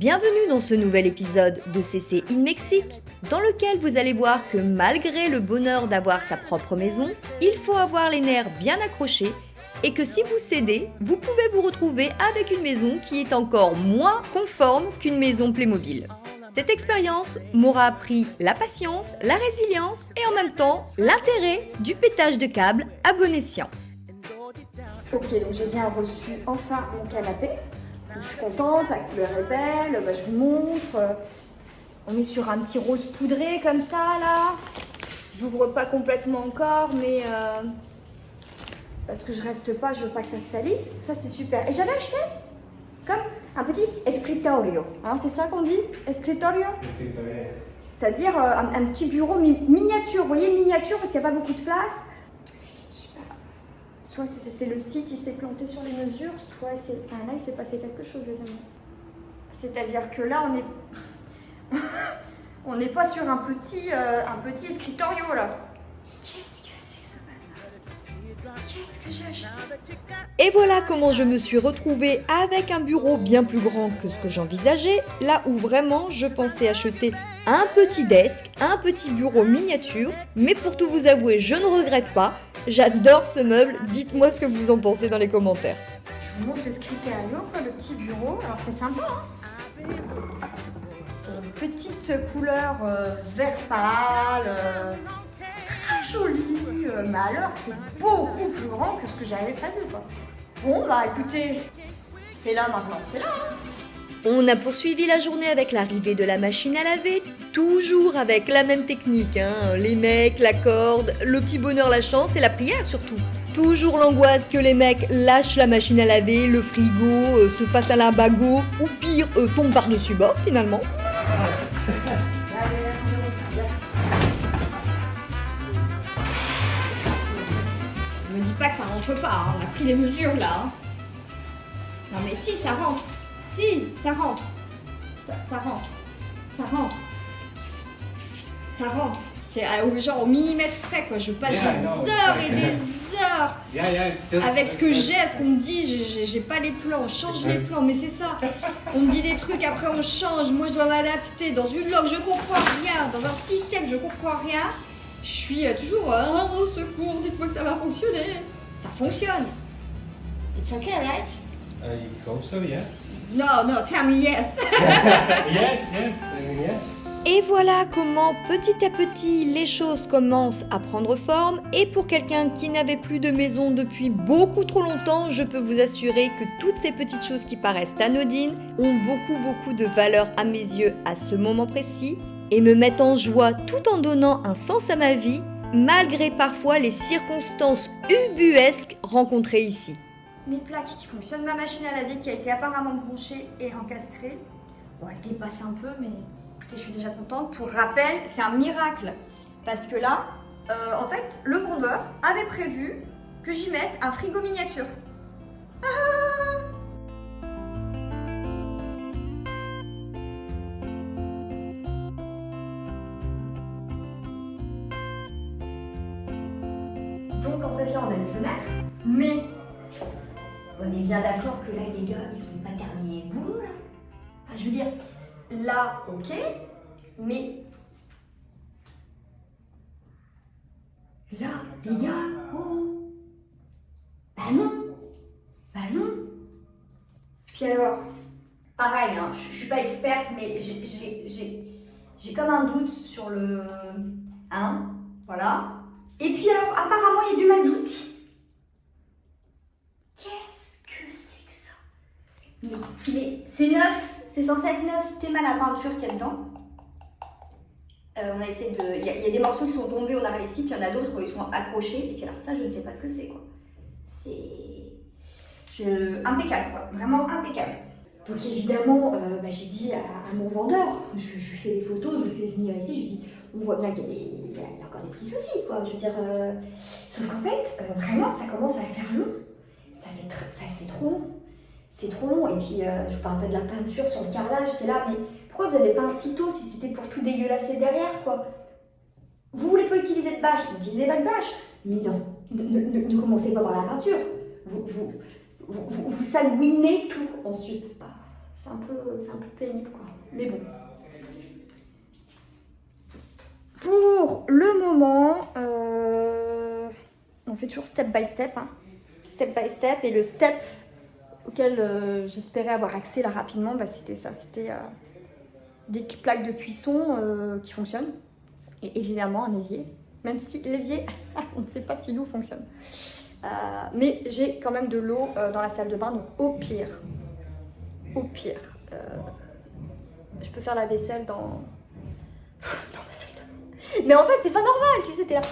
Bienvenue dans ce nouvel épisode de CC in Mexique, dans lequel vous allez voir que malgré le bonheur d'avoir sa propre maison, il faut avoir les nerfs bien accrochés et que si vous cédez, vous pouvez vous retrouver avec une maison qui est encore moins conforme qu'une maison Playmobil. Cette expérience m'aura appris la patience, la résilience et en même temps l'intérêt du pétage de câbles à bon escient. Ok, donc j'ai bien reçu enfin mon canapé. Je suis contente, la couleur est belle, je vous montre. On est sur un petit rose poudré comme ça là. J'ouvre pas complètement encore, mais parce que je reste pas, je veux pas que ça se salisse. Ça c'est super. Et j'avais acheté comme un petit escritorio. Hein, c'est ça qu'on dit? Escritorio? C'est-à-dire un petit bureau miniature. Vous voyez, miniature parce qu'il n'y a pas beaucoup de place. Soit c'est le site, il s'est planté sur les mesures, soit là il s'est passé quelque chose, les amis. C'est-à-dire que là on n'est pas sur un petit escritorio là. Qu'est-ce que c'est que ce bazar? Qu'est-ce que j'ai acheté? Et voilà comment je me suis retrouvée avec un bureau bien plus grand que ce que j'envisageais, là où vraiment je pensais acheter un petit desk, un petit bureau miniature, mais pour tout vous avouer, je ne regrette pas. J'adore ce meuble, dites-moi ce que vous en pensez dans les commentaires. Je vous montre l'escritorio, le petit bureau. Alors c'est sympa, hein. C'est une petite couleur vert pâle, très jolie. Mais alors c'est beaucoup plus grand que ce que j'avais prévu, quoi. Bon bah écoutez, c'est là maintenant, c'est là, hein. On a poursuivi la journée avec l'arrivée de la machine à laver, toujours avec la même technique, hein. Les mecs, la corde, le petit bonheur, la chance et la prière surtout. Toujours l'angoisse que les mecs lâchent la machine à laver, le frigo, se fassent à l'imbago, ou pire, tombent par-dessus bord finalement. Ne me dis pas que ça rentre pas, hein. On a pris les mesures là, hein. Non mais si, ça rentre. Si, ça rentre. Ça rentre. Ça rentre. Ça rentre. C'est genre au millimètre près, quoi. Je passe des heures et des heures avec ce que j'ai, ce qu'on me dit. J'ai pas les plans, on change les plans, mais c'est ça. On me dit des trucs, après on change. Moi, je dois m'adapter. Dans une langue, je comprends rien. Dans un système, je comprends rien. Je suis toujours au secours, dites-moi que ça va fonctionner. Ça fonctionne. It's okay, right? You hope so, yes. No, tell me yes. Yes, I mean, yes. Et voilà comment petit à petit les choses commencent à prendre forme et pour quelqu'un qui n'avait plus de maison depuis beaucoup trop longtemps, je peux vous assurer que toutes ces petites choses qui paraissent anodines ont beaucoup de valeur à mes yeux à ce moment précis et me mettent en joie tout en donnant un sens à ma vie malgré parfois les circonstances ubuesques rencontrées ici. Mes plaques qui fonctionnent, ma machine à laver qui a été apparemment branchée et encastrée. Bon, elle dépasse un peu, mais écoutez, je suis déjà contente. Pour rappel, c'est un miracle. Parce que là, en fait, le vendeur avait prévu que j'y mette un frigo miniature. Ah! Donc, en fait, là, on a une fenêtre, mais on est bien d'accord que là, les gars, ils sont pas terminés le boulot, là. Enfin, je veux dire, là, ok, mais là, les gars, oh, bah non. Puis alors, pareil, hein, je suis pas experte, mais j'ai comme un doute sur le, hein, voilà. Et puis alors, apparemment, il y a du mazout. Qu'est-ce que c'est que ça? Mais c'est neuf, c'est censé être neuf, t'es mal la peinture qu'il y a dedans. On a essayé de... Il y a des morceaux qui sont tombés, on a réussi, puis il y en a d'autres où ils sont accrochés. Et puis alors ça, je ne sais pas ce que c'est, quoi. C'est... Impeccable, quoi. Vraiment impeccable. Donc évidemment, j'ai dit à mon vendeur, je lui fais des photos, je le fais venir ici, je lui dis, on voit bien qu'il y a encore des petits soucis, quoi. Je veux dire... Sauf qu'en fait, vraiment, ça commence à faire long. C'est trop long. C'est trop long. Et puis, je vous parle pas de la peinture sur le carrelage, j'étais là, mais pourquoi vous n'avez pas un sitôt si c'était pour tout dégueulasser derrière, quoi? Vous voulez pas utiliser de bâche, utilisez pas de bâche. Mais non, ne commencez pas par la peinture. Vous salouinez tout ensuite. c'est un peu pénible, quoi. Mais bon. Pour le moment, on fait toujours step by step. Hein. Step by step. Et le step auquel j'espérais avoir accès là rapidement, bah, c'était ça. C'était des plaques de cuisson qui fonctionnent. Et évidemment un évier. Même si l'évier, on ne sait pas si l'eau fonctionne. Mais j'ai quand même de l'eau dans la salle de bain. Donc au pire, je peux faire la vaisselle dans ma salle de bain. Mais en fait, c'est pas normal, tu sais, t'es là.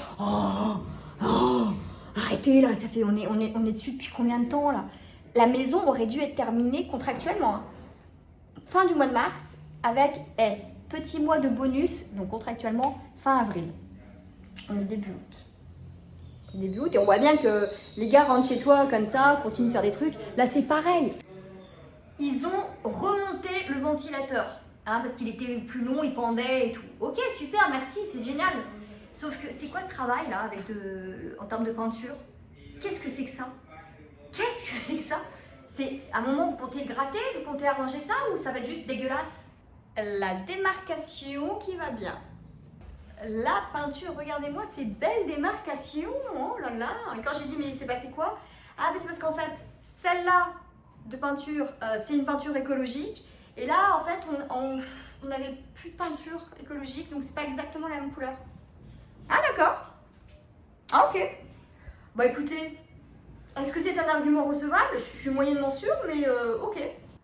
Arrêtez là, ça fait, on est dessus depuis combien de temps là? La maison aurait dû être terminée contractuellement. Hein. Fin du mois de mars, avec petit mois de bonus, donc contractuellement fin avril. On est début août. Et on voit bien que les gars rentrent chez toi comme ça, continuent de faire des trucs. Là, c'est pareil. Ils ont remonté le ventilateur, hein, parce qu'il était plus long, il pendait et tout. Ok, super, merci, c'est génial. Sauf que c'est quoi ce travail là, en termes de peinture? Qu'est-ce que c'est que ça? C'est à un moment vous comptez le gratter, vous comptez arranger ça, ou ça va être juste dégueulasse? La démarcation qui va bien. La peinture, regardez-moi ces belles démarcations, oh là là. Et quand j'ai dit mais c'est passé quoi? Ah mais c'est parce qu'en fait celle-là de peinture, c'est une peinture écologique. Et là en fait on n'avait plus de peinture écologique, donc c'est pas exactement la même couleur. Ah d'accord. Ah ok. Bah écoutez, est-ce que c'est un argument recevable? Je suis moyennement sûre, mais ok.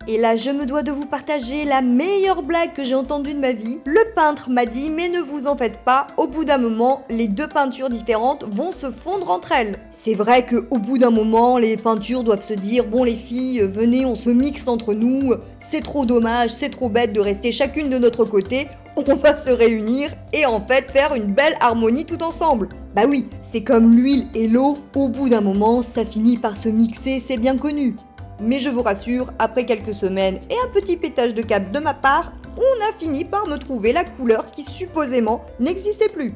Et là, je me dois de vous partager la meilleure blague que j'ai entendue de ma vie. Le peintre m'a dit, mais ne vous en faites pas, au bout d'un moment, les deux peintures différentes vont se fondre entre elles. C'est vrai qu'au bout d'un moment, les peintures doivent se dire, bon les filles, venez, on se mixe entre nous, c'est trop dommage, c'est trop bête de rester chacune de notre côté, on va se réunir et en fait faire une belle harmonie tout ensemble. Bah oui, c'est comme l'huile et l'eau, au bout d'un moment, ça finit par se mixer, c'est bien connu. Mais je vous rassure, après quelques semaines et un petit pétage de câble de ma part, on a fini par me trouver la couleur qui supposément n'existait plus.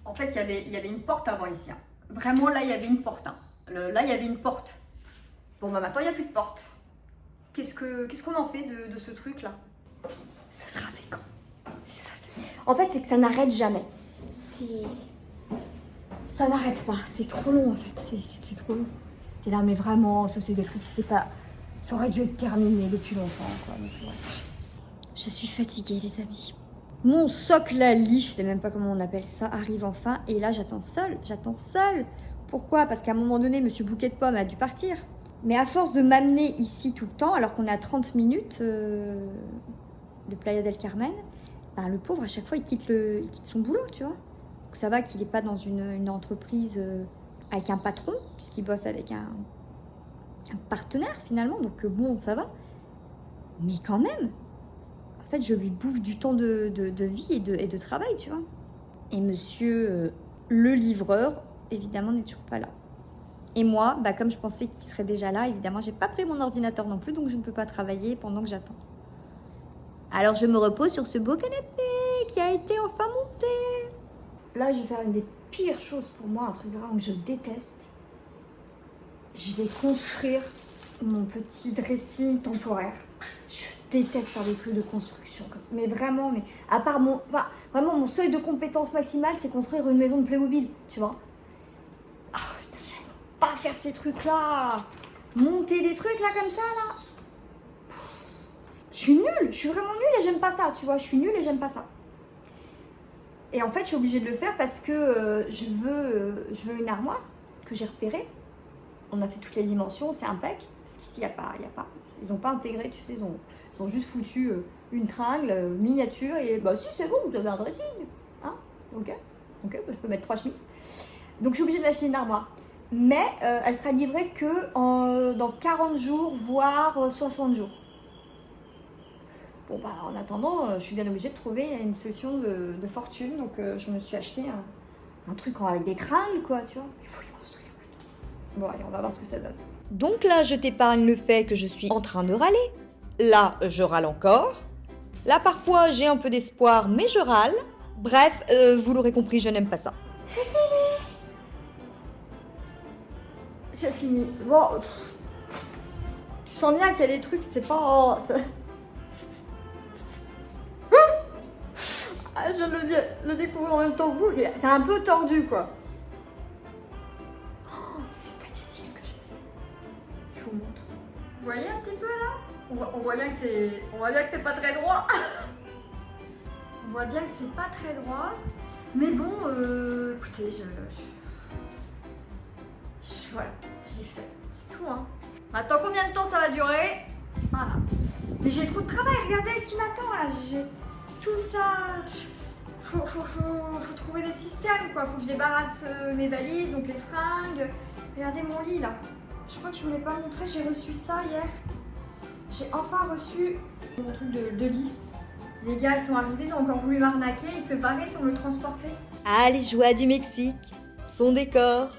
En fait, il y avait une porte avant ici. Hein. Vraiment, là, il y avait une porte. Hein. Là, il y avait une porte. Bon, bah maintenant, il n'y a plus de porte. Qu'est-ce qu'on en fait de ce truc-là? Ce sera fait quand? C'est ça. En fait, c'est que ça n'arrête jamais. Ça n'arrête pas. C'est trop long, en fait. C'est trop long. T'es là, mais vraiment, ça, c'est des trucs, c'était pas... Ça aurait dû être terminé depuis longtemps, quoi. Donc, ouais. Je suis fatiguée, les amis. Mon socle à lit, je sais même pas comment on appelle ça, arrive enfin. Et là, j'attends seule. Pourquoi? Parce qu'à un moment donné, Monsieur Bouquet de Pommes a dû partir. Mais à force de m'amener ici tout le temps, alors qu'on est à 30 minutes de Playa del Carmen, ben, le pauvre, à chaque fois, il quitte son boulot, tu vois. Donc ça va qu'il n'est pas dans une entreprise avec un patron, puisqu'il bosse avec un partenaire, finalement. Donc bon, ça va. Mais quand même, en fait, je lui bouffe du temps de vie et de travail, tu vois. Et monsieur le livreur, évidemment, n'est toujours pas là. Et moi, bah, comme je pensais qu'il serait déjà là, évidemment, j'ai pas pris mon ordinateur non plus, donc je ne peux pas travailler pendant que j'attends. Alors je me repose sur ce beau canapé qui a été enfin monté. Là, je vais faire une des pires choses pour moi, un truc vraiment que je déteste. Je vais construire mon petit dressing temporaire. Je déteste faire des trucs de construction. Mais vraiment, à part vraiment mon seuil de compétence maximale, c'est construire une maison de Playmobil, tu vois. Ah putain, j'aime pas faire ces trucs-là. Monter des trucs là comme ça, là. Je suis nulle, je suis vraiment nulle et j'aime pas ça, tu vois. Je suis nulle et j'aime pas ça. Et en fait, je suis obligée de le faire parce que je veux une armoire que j'ai repérée. On a fait toutes les dimensions, c'est impec. Parce qu'ici, il n'y a pas. Ils n'ont pas intégré, tu sais, ils ont juste foutu une tringle miniature. Et bah si, c'est bon, vous avez un dressing. Hein, ok, bah, je peux mettre 3 chemises. Donc, je suis obligée d'acheter une armoire. Mais elle sera livrée que dans 40 jours, voire 60 jours. Bon, bah, en attendant, je suis bien obligée de trouver une solution de fortune. Donc, je me suis acheté un truc avec des tringles, quoi, tu vois. Il faut les construire. Bon, allez, on va voir ce que ça donne. Donc là, je t'épargne le fait que je suis en train de râler. Là, je râle encore. Là, parfois, j'ai un peu d'espoir, mais je râle. Bref, vous l'aurez compris, je n'aime pas ça. J'ai fini. Bon, tu sens bien qu'il y a des trucs, c'est pas... Oh, ça... Ah, je viens de le découvrir en même temps que vous. C'est un peu tordu, quoi. Oh, c'est pathétique que j'ai fait. Je vous montre. Vous voyez un petit peu là? On voit bien que c'est pas très droit. On voit bien que c'est pas très droit. Mais bon, écoutez, voilà, je l'ai fait. C'est tout, hein. Maintenant, combien de temps ça va durer? Voilà. Mais j'ai trop de travail, regardez ce qui m'attend là. J'ai tout ça. Faut trouver des systèmes, quoi. Faut que je débarrasse mes valises, donc les fringues. Regardez mon lit là. Je crois que je vous l'ai pas montré, j'ai reçu ça hier. J'ai enfin reçu mon truc de lit. Les gars, ils sont arrivés, ils ont encore voulu m'arnaquer, ils se barraient sans me le transporter. Ah, les joies du Mexique, son décor,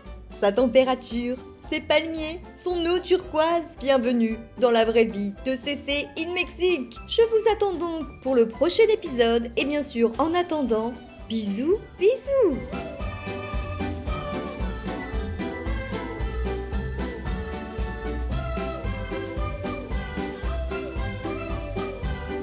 sa température, ses palmiers, son eau turquoise. Bienvenue dans la vraie vie de CC in Mexique. Je vous attends donc pour le prochain épisode et bien sûr, en attendant, bisous, bisous.